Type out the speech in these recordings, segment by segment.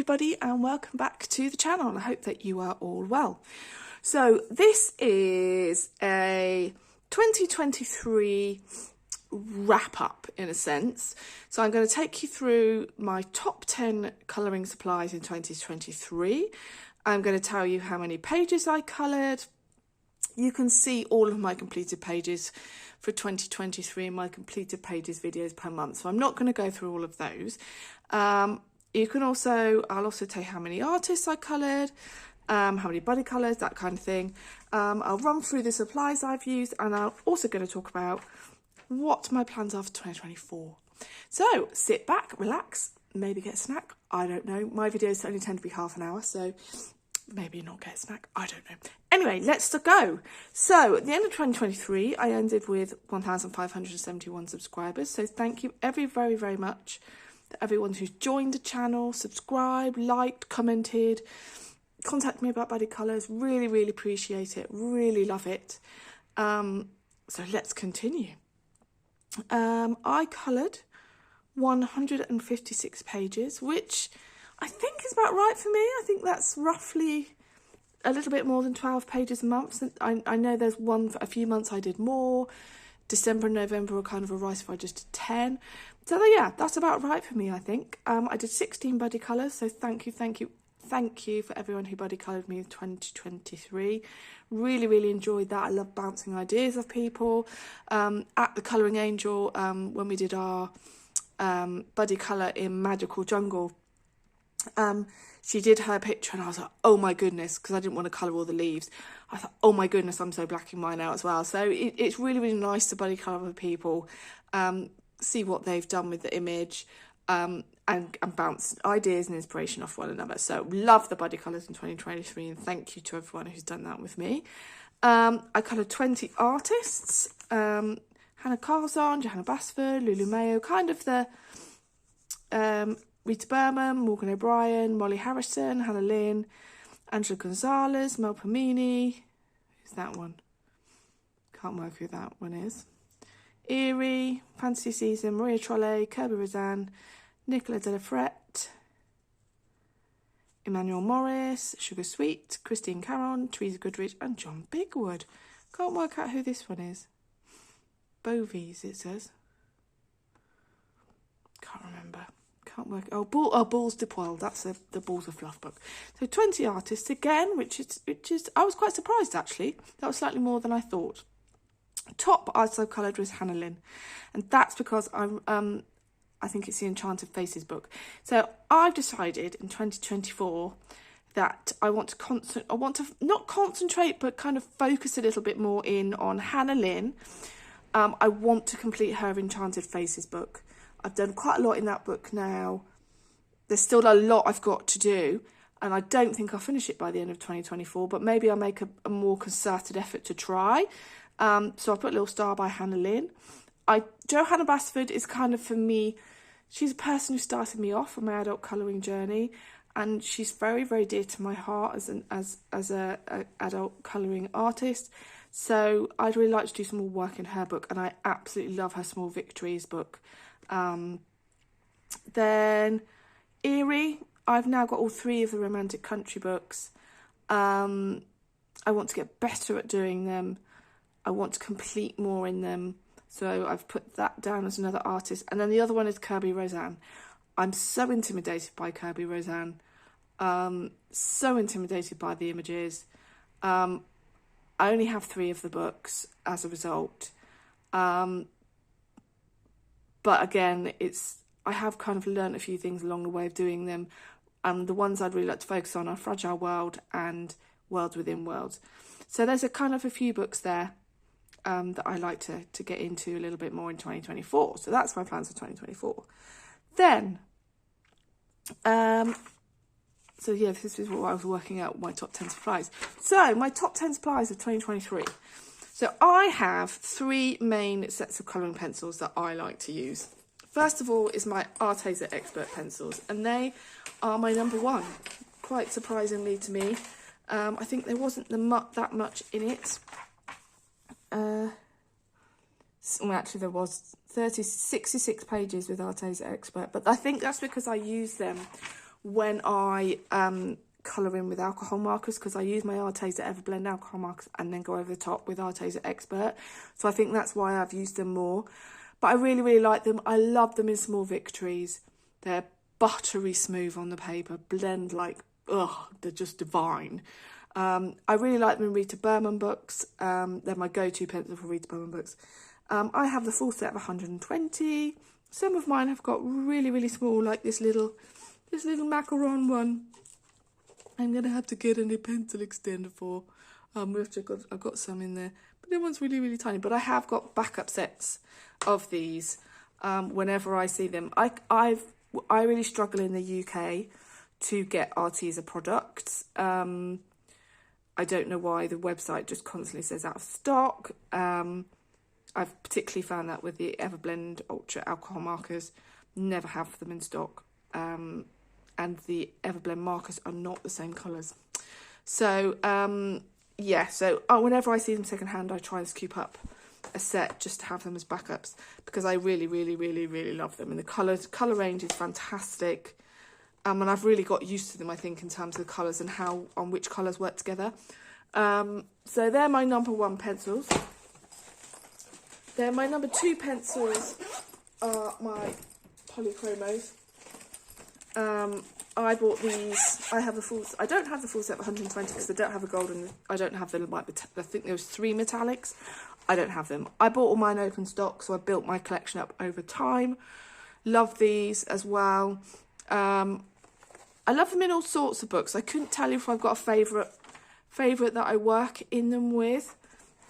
everybody and welcome back to the channel, and I hope that you are all well. So this is a 2023 wrap up in a sense. So I'm going to take you through my top 10 colouring supplies in 2023. I'm going to tell you how many pages I coloured. You can see all of my completed pages for 2023 in my completed pages videos per month. So I'm not going to go through all of those. I'll also tell you how many artists I coloured, how many body colours, that kind of thing. I'll run through the supplies I've used, and I'm also going to talk about what my plans are for 2024. So sit back, relax, maybe get a snack. I don't know. My videos only tend to be half an hour, so maybe not get a snack. I don't know. Anyway, let's go. So at the end of 2023, I ended with 1,571 subscribers. So thank you very, very much to everyone who's joined the channel, subscribed, liked, commented, contacted me about body colours. Really, really appreciate it. Really love it. So let's continue. I coloured 156 pages, which I think is about right for me. I think that's roughly a little bit more than 12 pages a month. I know there's a few months I did more. December and November were kind of a rise if I just did 10. So yeah, that's about right for me, I think. I did 16 body colours, so thank you for everyone who body coloured me in 2023. Really enjoyed that. I love bouncing ideas off people. At the Colouring Angel, when we did our body colour in Magical Jungle, she did her picture and I was like, oh my goodness, because I didn't want to colour all the leaves. I thought, oh my goodness, I'm so blacking mine out as well. So it's really nice to body colour with people, see what they've done with the image, and bounce ideas and inspiration off one another. So love the body colours in 2023, and thank you to everyone who's done that with me. I coloured 20 artists, Hannah Carzon, Johanna Basford, Lulu Mayo, kind of the Rita Berman, Morgan O'Brien, Molly Harrison, Hannah Lynn, Angela Gonzalez, Mel Pomini. Who's that one? Can't work who that one is. Erie, Fantasy Season, Maria Trolle, Kirby Roseanne, Nicola Delafrette, Emmanuel Morris, Sugar Sweet, Christine Caron, Teresa Goodrich, and John Bigwood. Can't work out who this one is. Bovies, it says. Can't remember. Can't work. Balls de Poil. That's the Balls of Fluff book. So 20 artists again, which is I was quite surprised actually. That was slightly more than I thought. Top artist I coloured was Hannah Lynn, and that's because I think it's the Enchanted Faces book. So I've decided in 2024 that I want to not concentrate, but kind of focus a little bit more in on Hannah Lynn. I want to complete her Enchanted Faces book. I've done quite a lot in that book now. There's still a lot I've got to do, and I don't think I'll finish it by the end of 2024, but maybe I'll make a more concerted effort to try. So I put a little star by Hannah Lynn. Johanna Basford is kind of, for me, she's a person who started me off on my adult colouring journey, and she's very, very dear to my heart as a adult colouring artist. So I'd really like to do some more work in her book, and I absolutely love her Small Victories book. Then Erie, I've now got all 3 of the Romantic Country books. I want to get better at doing them. I want to complete more in them. So I've put that down as another artist. And then the other one is Kirby Roseanne. I'm so intimidated by Kirby Roseanne. So intimidated by the images. I only have 3 of the books as a result. But again, I have kind of learned a few things along the way of doing them. The ones I'd really like to focus on are Fragile World and Worlds Within Worlds. So there's a few books there that I like to get into a little bit more in 2024. So that's my plans for 2024. Then, so yeah, this is what I was working out, my top 10 supplies. So my top 10 supplies of 2023. So I have 3 main sets of colouring pencils that I like to use. First of all is my Arrtx Expert pencils, and they are my number 1, quite surprisingly to me. I think there wasn't that much in it. Well, actually there was 66 pages with Arrtx Expert, but I think that's because I use them when I colour in with alcohol markers, because I use my Arrtx Everblend alcohol markers and then go over the top with Arrtx Expert. So I think that's why I've used them more. But I really, really like them. I love them in Small Victories. They're buttery smooth on the paper, blend like, ugh, they're just divine. I really like them in Rita Berman books. They're my go-to pencil for Rita Berman books. I have the full set of 120. Some of mine have got really, really small, like this little macaron one. I'm going to have to get a pencil extender for, which I've got some in there. But that one's really, really tiny. But I have got backup sets of these whenever I see them. I really struggle in the UK to get Arrtx products. I don't know why the website just constantly says out of stock. I've particularly found that with the Everblend Ultra alcohol markers, never have them in stock. And the Everblend markers are not the same colours. So, yeah, so whenever I see them secondhand, I try and scoop up a set just to have them as backups, because I really, really, really, really love them. And the colour range is fantastic. And I've really got used to them, I think, in terms of the colours and on which colours work together. So they're my number 1 pencils. Then my number 2 pencils are my Polychromos. I bought these. I don't have the full set of 120 because I don't have a golden. I don't have the I think there was 3 metallics. I don't have them. I bought all mine open stock, so I built my collection up over time. Love these as well. I love them in all sorts of books. I couldn't tell you if I've got a favourite that I work in them with.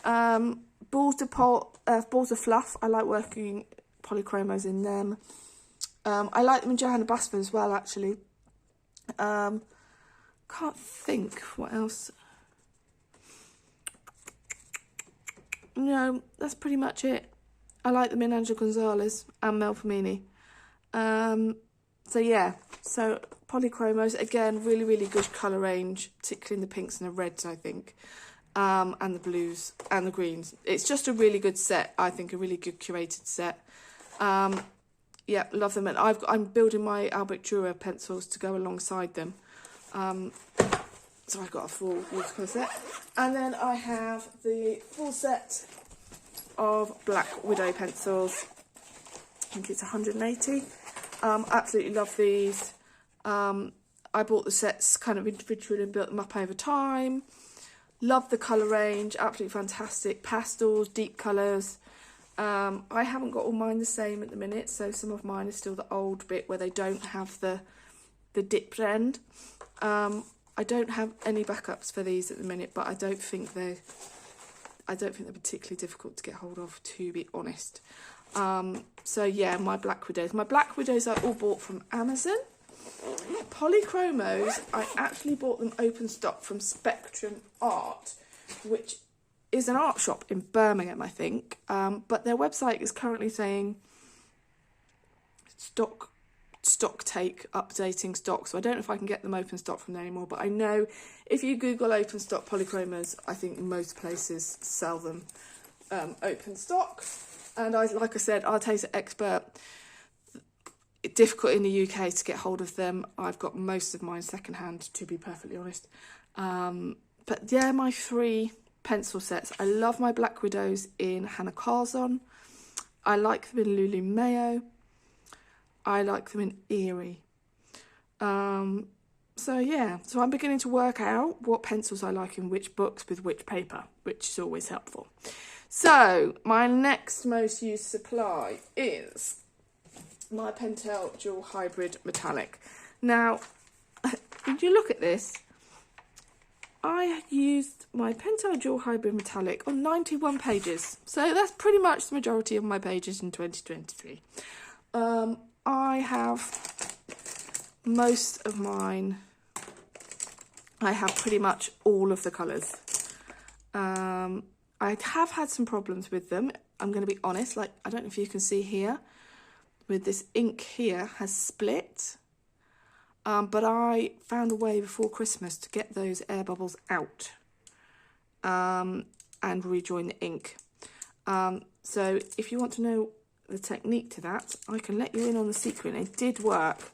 Balls of Fluff. I like working Polychromos in them. I like them in Johanna Basford as well, actually. Can't think what else. No, that's pretty much it. I like them in Angela Gonzalez and Mel Pomini. So yeah, so Polychromos, again, really, really good colour range, particularly in the pinks and the reds, I think, and the blues and the greens. It's just a really good set, I think, a really good curated set. Yeah, love them. And I'm building my Albrecht Dürer pencils to go alongside them. So I've got a full watercolour set. And then I have the full set of Black Widow pencils. I think it's 180. Absolutely love these. I bought the sets kind of individually and built them up over time. Love the colour range, absolutely fantastic. Pastels, deep colours. I haven't got all mine the same at the minute, so some of mine are still the old bit where they don't have the dipped end. I don't have any backups for these at the minute, but I don't think they're particularly difficult to get hold of, to be honest. So yeah, my Black Widows. My Black Widows I all bought from Amazon. Polychromos, I actually bought them open stock from Spectrum Art, which is an art shop in Birmingham, I think. But their website is currently saying stock take, updating stock. So I don't know if I can get them open stock from there anymore. But I know if you Google open stock Polychromos, I think most places sell them open stock. And like I said, Arrtx Expert, it's difficult in the UK to get hold of them. I've got most of mine secondhand, to be perfectly honest. But they're my 3 pencil sets. I love my Black Widows in Hannah Carzon. I like them in Lulu Mayo. I like them in Erie. So yeah, so I'm beginning to work out what pencils I like in which books with which paper, which is always helpful. So my next most used supply is my Pentel Dual Hybrid Metallic. Now, if you look at this, I used my Pentel Dual Hybrid Metallic on 91 pages. So that's pretty much the majority of my pages in 2023. I have most of mine. I have pretty much all of the colours. I have had some problems with them. I'm going to be honest. Like, I don't know if you can see here, with this ink here has split. But I found a way before Christmas to get those air bubbles out and rejoin the ink. So if you want to know the technique to that, I can let you in on the secret. It did work.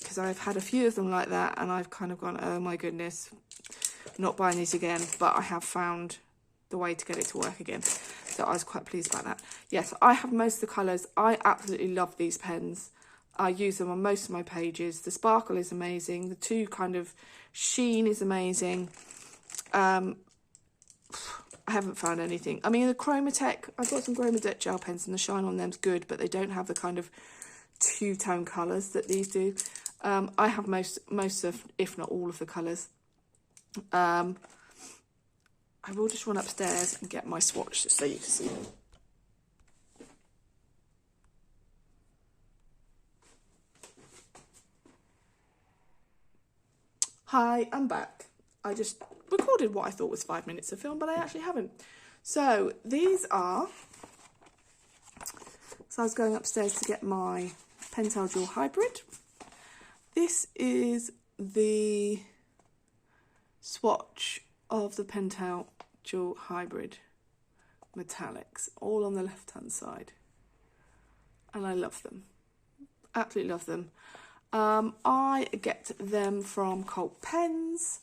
because I've had a few of them like that and I've kind of gone, oh my goodness, not buying these again, but I have found the way to get it to work again. So I was quite pleased about that. Yes, I have most of the colours. I absolutely love these pens. I use them on most of my pages. The sparkle is amazing. The two kind of sheen is amazing. I haven't found anything. I mean, the Chromatech, I've got some Chromatech gel pens and the shine on them's good, but they don't have the kind of two-tone colours that these do. I have most of, if not all of the colours. I will just run upstairs and get my swatch so you can see them. Hi, I'm back. I just recorded what I thought was 5 minutes of film, but I actually haven't. So these are, so I was going upstairs to get my Pentel Dual Hybrid. This is the swatch of the Pentel Dual Hybrid metallics, all on the left hand side, and I love them, absolutely love them. I get them from Cult Pens,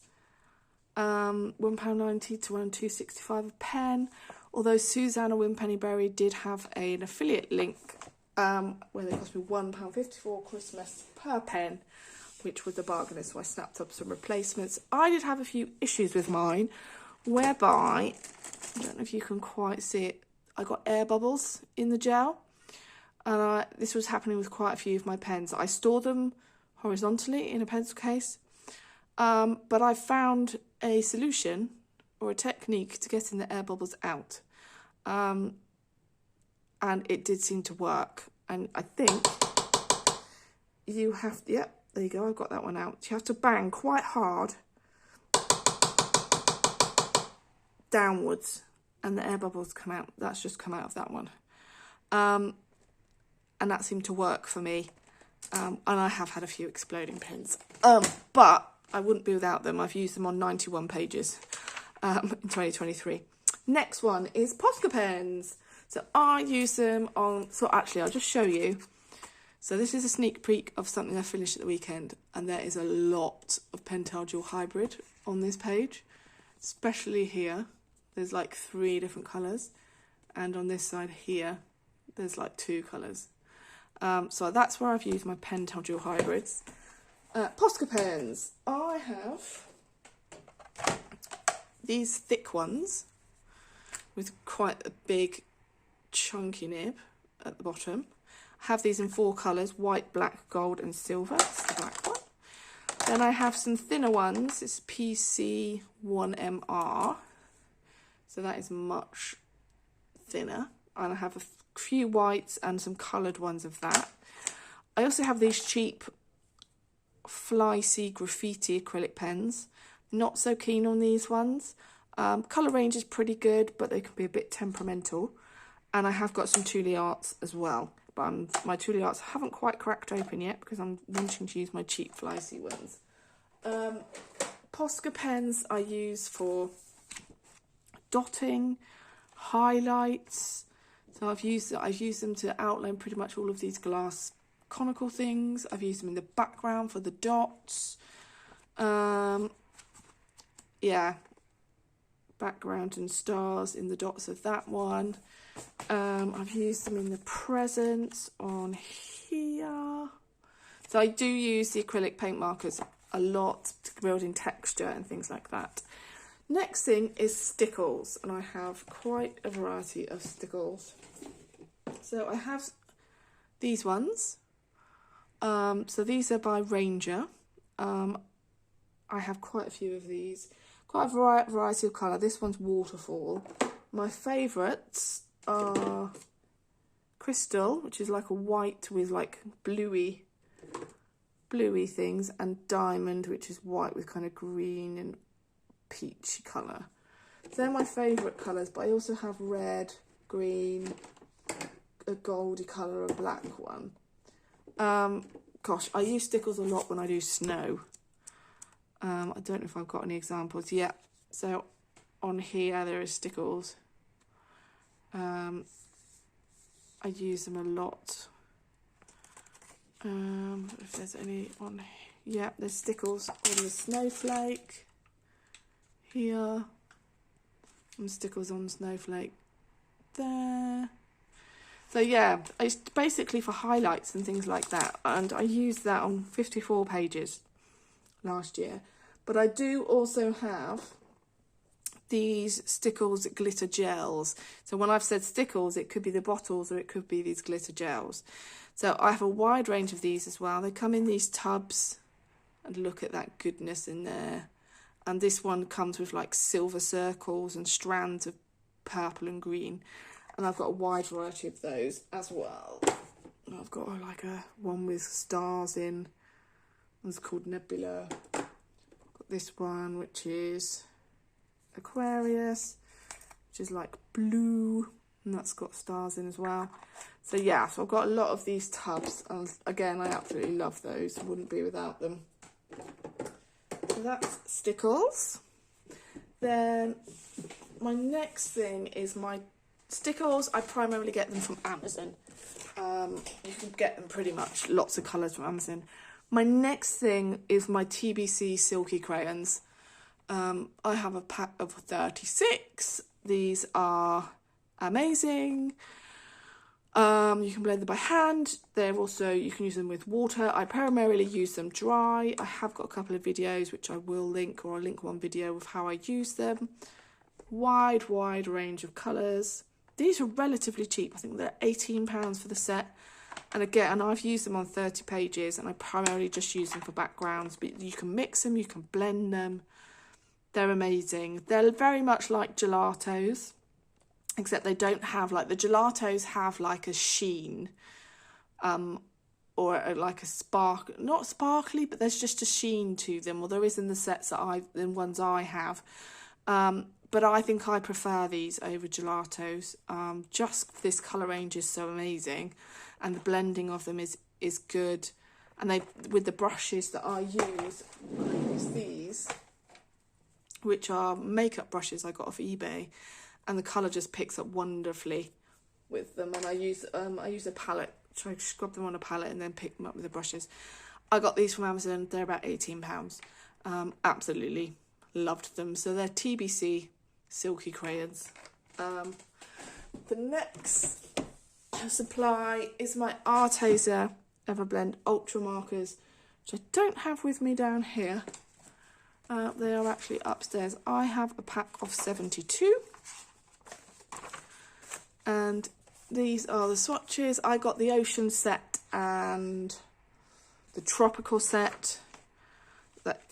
£1.90 to around £2.65 a pen, although Susanna Winpennyberry did have an affiliate link where they cost me £1.54 Christmas per pen, which was a bargain, so I snapped up some replacements. I did have a few issues with mine, whereby, I don't know if you can quite see it, I got air bubbles in the gel, and this was happening with quite a few of my pens. I store them horizontally in a pencil case, but I found a solution or a technique to getting the air bubbles out, and it did seem to work. And I think you have, yep, there you go, I've got that one out. You have to bang quite hard downwards and the air bubbles come out. That's just come out of that one. And that seemed to work for me. And I have had a few exploding pens. But I wouldn't be without them. I've used them on 91 pages in 2023. Next one is Posca pens. So I use them on, so actually I'll just show you. So this is a sneak peek of something I finished at the weekend, and there is a lot of Pentel Dual Hybrid on this page, especially here. There's like 3 different colours, and on this side here, there's like 2 colours. So that's where I've used my Pentel Dual Hybrids. Posca pens. I have these thick ones with quite a big chunky nib at the bottom. I have these in 4 colours, white, black, gold and silver. It's the black one. Then I have some thinner ones. It's PC1MR. So that is much thinner. And I have a few whites and some coloured ones of that. I also have these cheap Flycy Graffiti acrylic pens. Not so keen on these ones. Colour range is pretty good, but they can be a bit temperamental. And I have got some Thule Arts as well. But my Thule Arts haven't quite cracked open yet because I'm wanting to use my cheap Flycy ones. Posca pens I use for dotting, highlights. So I've used them to outline pretty much all of these glass conical things. I've used them in the background for the dots. Yeah, background and stars in the dots of that one. I've used them in the presents on here. So I do use the acrylic paint markers a lot to build in texture and things like that. Next thing is Stickles, and I have quite a variety of Stickles. So I have these ones. So these are by Ranger. I have quite a few of these. Quite a variety of colour. This one's Waterfall. My favourites are Crystal, which is like a white with like bluey things, and Diamond, which is white with kind of green and peachy colour. They're my favourite colours, but I also have red, green, a goldy colour, a black one. Gosh, I use Stickles a lot when I do snow. I don't know if I've got any examples. Yeah, so on here there is Stickles. I use them a lot If there's any on, yeah, there's Stickles on the snowflake here, and Stickles on snowflake there. So yeah, it's basically for highlights and things like that, and I used that on 54 pages last year. But I do also have these Stickles glitter gels. So when I've said Stickles, it could be the bottles or it could be these glitter gels. So I have a wide range of these as well. They come in these tubs, and look at that goodness in there. And this one comes with like silver circles and strands of purple and green. And I've got a wide variety of those as well. I've got like a one with stars in. It's called Nebula. Got this one, which is Aquarius, which is like blue, and that's got stars in as well. So yeah, so I've got a lot of these tubs, and again, I absolutely love those. Wouldn't be without them. So that's Stickles. Then my next thing is my Stickles. I primarily get them from Amazon. You can get them pretty much lots of colours from Amazon. My next thing is my TBC silky crayons. I have a pack of 36. These are amazing. You can blend them by hand. They're also, you can use them with water. I primarily use them dry. I have got a couple of videos which I will link, or I'll link one video of how I use them. Wide range of colours. These are relatively cheap. I think they're £18 for the set. And again, I've used them on 30 pages, and I primarily just use them for backgrounds. But you can mix them, you can blend them. They're amazing. They're very much like gelatos, except they don't have, like, the gelatos have like a sheen, or like a spark, not sparkly, but there's just a sheen to them, or there is in the sets that the ones I have. But I think I prefer these over gelatos. Just this colour range is so amazing, and the blending of them is good. And they, with the brushes that I use these, which are makeup brushes I got off eBay, and the colour just picks up wonderfully with them. And I use a palette, so I scrub them on a palette and then pick them up with the brushes. I got these from Amazon. They're about £18. Absolutely loved them. So they're TBC silky crayons. The next supply is my Arrtx Everblend Ultra markers, which I don't have with me down here. They are actually upstairs. I have a pack of 72. And these are the swatches. I got the ocean set and the tropical set.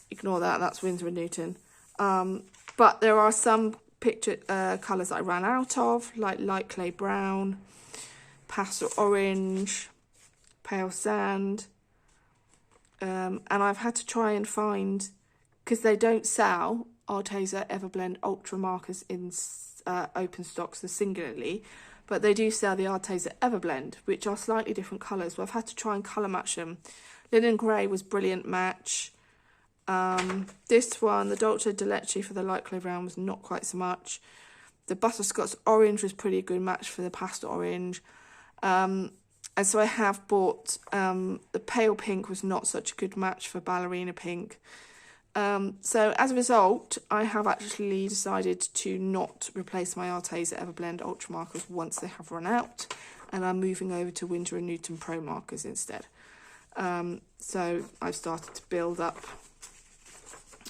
Ignore that, that's Winsor & Newton. But there are some colours that I ran out of, like light clay brown, pastel orange, pale sand. And I've had to try and find, because they don't sell Arrtx Everblend Ultra markers in open stock, so singularly, but they do sell the Arrtx Everblend, which are slightly different colours. So I've had to try and colour match them. Linen Grey was brilliant match. This one, the Dolce de Leche for the light clay brown, was not quite so much. The Butterscotch Orange was pretty good match for the pastel orange. And so I have bought, the Pale Pink was not such a good match for Ballerina Pink. So as a result, I have actually decided to not replace my Arrtx Everblend Ultra markers once they have run out, and I'm moving over to Winsor & Newton Pro markers instead. So I've started to build up,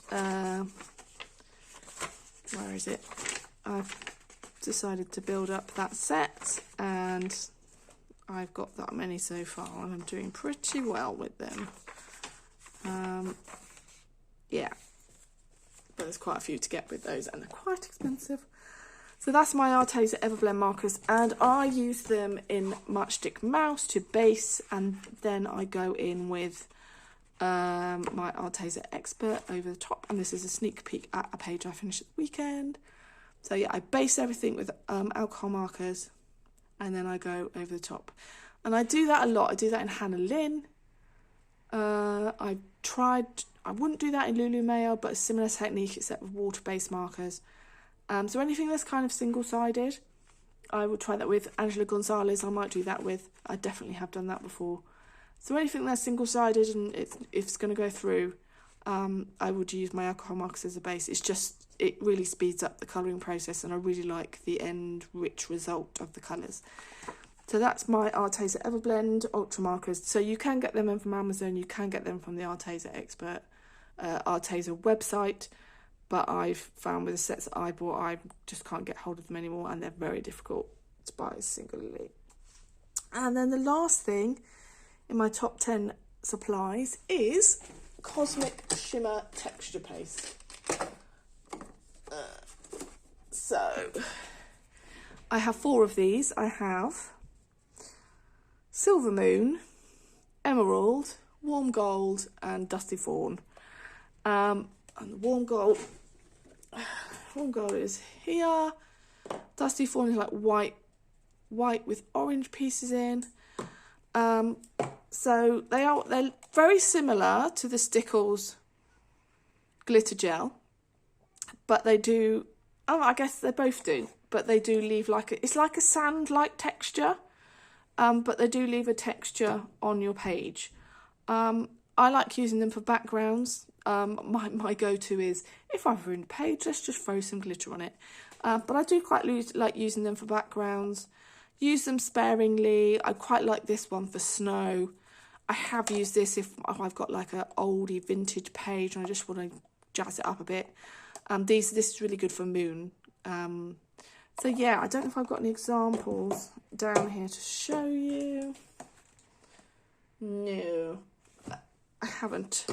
where is it? I've decided to build up that set, and I've got that many so far, and I'm doing pretty well with them. Yeah, but there's quite a few to get with those, and they're quite expensive. So that's my Arrtx Everblend markers, and I use them in Matchstick Mouse to base, and then I go in with my Arrtx Expert over the top, and this is a sneak peek at a page I finished at the weekend. So yeah, I base everything with alcohol markers, and then I go over the top. And I do that a lot. I do that in Hannah Lynn. I wouldn't do that in Lulu Mayo, but a similar technique except with water-based markers. So anything that's kind of single-sided, I would try that with. Angela Gonzalez, I might do that with. I definitely have done that before. So anything that's single-sided and if it's going to go through, I would use my alcohol markers as a base. It really speeds up the colouring process, and I really like the end rich result of the colours. So that's my Arrtx Everblend Ultra markers. So you can get them in from Amazon, you can get them from the Arrtx Expert Arrtx website, but I've found with the sets that I bought, I just can't get hold of them anymore, and they're very difficult to buy singly. And then the last thing in my top 10 supplies is Cosmic Shimmer Texture Paste. So I have 4 of these. I have Silver Moon, Emerald, Warm Gold and Dusty Fawn. And the warm gold is here. Dusty Fawn is like white with orange pieces in. So they're very similar to the Stickles glitter gel, but they do, I guess they both do, but they do leave it's like a sand-like texture, but they do leave a texture on your page. I like using them for backgrounds. My go-to is, if I've ruined a page, let's just throw some glitter on it. But I do quite like using them for backgrounds. Use them sparingly. I quite like this one for snow. I have used this if I've got like an oldie vintage page and I just want to jazz it up a bit. This is really good for moon. So yeah, I don't know if I've got any examples down here to show you. No, I haven't.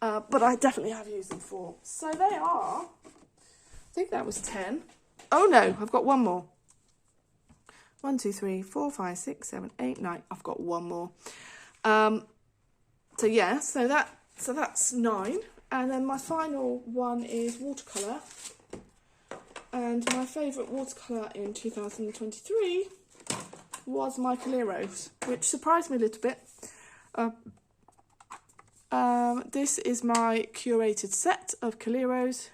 But I definitely have used them before. So they are, I think that was 10. Oh no, I've got one more. 1, 2, 3, 4, 5, 6, 7, 8, 9. I've got one more. So yeah, so that's 9. And then my final one is watercolour. And my favourite watercolour in 2023 was my Polychromos, which surprised me a little bit. This is my curated set of Polychromos.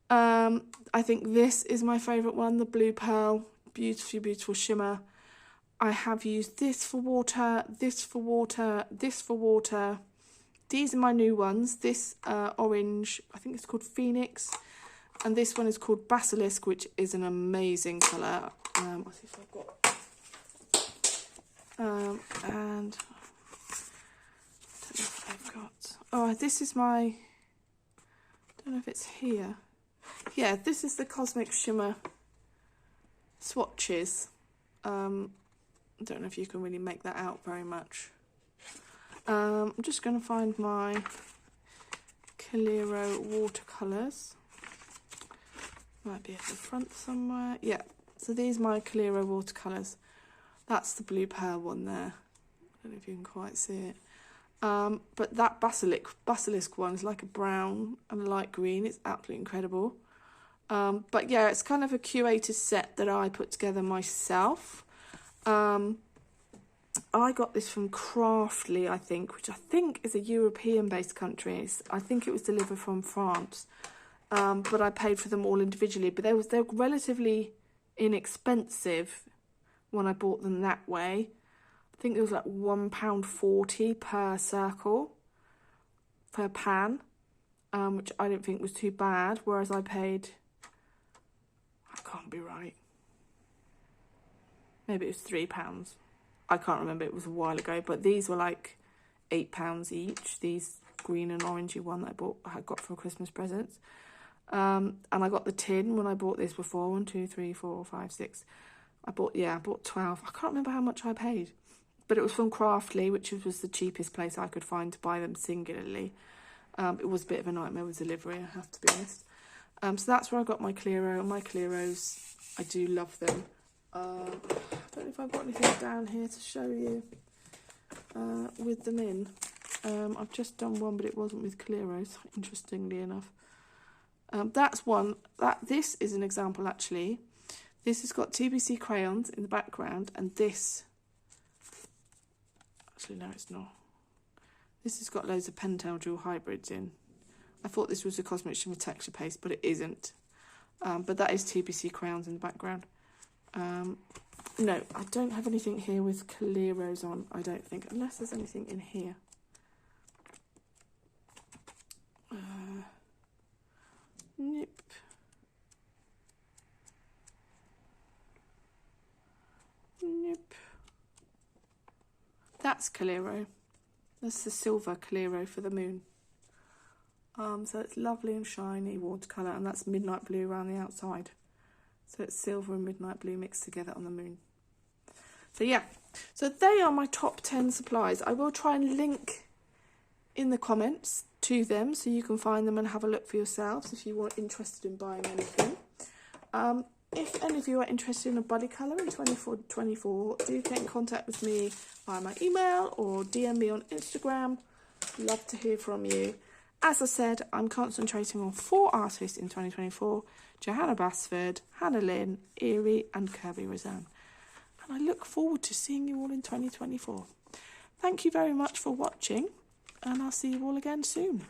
I think this is my favourite one, the Blue Pearl. Beautiful shimmer. I have used this for water, this for water, this for water. These are my new ones. This orange, I think it's called Phoenix. And this one is called Basilisk, which is an amazing colour. I'll see if I've got... and... I don't know if I've got... Oh, this is my... I don't know if it's here. Yeah, this is the Cosmic Shimmer swatches. I don't know if you can really make that out very much. I'm just going to find my Polychromos watercolours. Might be at the front somewhere. Yeah, so these are my Polychromos watercolours. That's the Blue Pearl one there. I don't know if you can quite see it. But that basilisk one is like a brown and a light green. It's absolutely incredible. But yeah, it's kind of a curated set that I put together myself. I got this from Craftly, I think, which I think is a European-based country. I think it was delivered from France. But I paid for them all individually. But they're relatively inexpensive when I bought them that way. I think it was like £1.40 per circle, per pan, which I don't think was too bad. Whereas I paid... I can't be right. Maybe it was £3. I can't remember, it was a while ago. But these were like £8 each. These green and orangey one that I got for Christmas presents. And I got the tin when I bought this before. 1, 2, 3, 4, 5, 6. I bought 12. I can't remember how much I paid. But it was from Craftly, which was the cheapest place I could find to buy them singularly. It was a bit of a nightmare with delivery, I have to be honest. So that's where I got my Polychromos. My Polychromos, I do love them. I don't know if I've got anything down here to show you with them in. I've just done one, but it wasn't with Polychromos, interestingly enough. That's one. This is an example, actually. This has got TBC crayons in the background, and this... Actually, no, it's not. This has got loads of Pentel dual hybrids in. I thought this was a Cosmic Shimmer texture paste, but it isn't. But that is TBC crayons in the background. No, I don't have anything here with Cleros on, I don't think, unless there's anything in here. Nope. Nope. That's Colero. That's the silver Colero for the moon. So it's lovely and shiny watercolour, and that's midnight blue around the outside. So it's silver and midnight blue mixed together on the moon. So yeah, so they are my top 10 supplies. I will try and link in the comments to them so you can find them and have a look for yourselves if you are interested in buying anything. If any of you are interested in a Polychromos in 2024, do get in contact with me via my email or DM me on Instagram. Love to hear from you. As I said, I'm concentrating on 4 artists in 2024, Johanna Basford, Hannah Lynn, Erie and Kirby Roseanne. And I look forward to seeing you all in 2024. Thank you very much for watching, and I'll see you all again soon.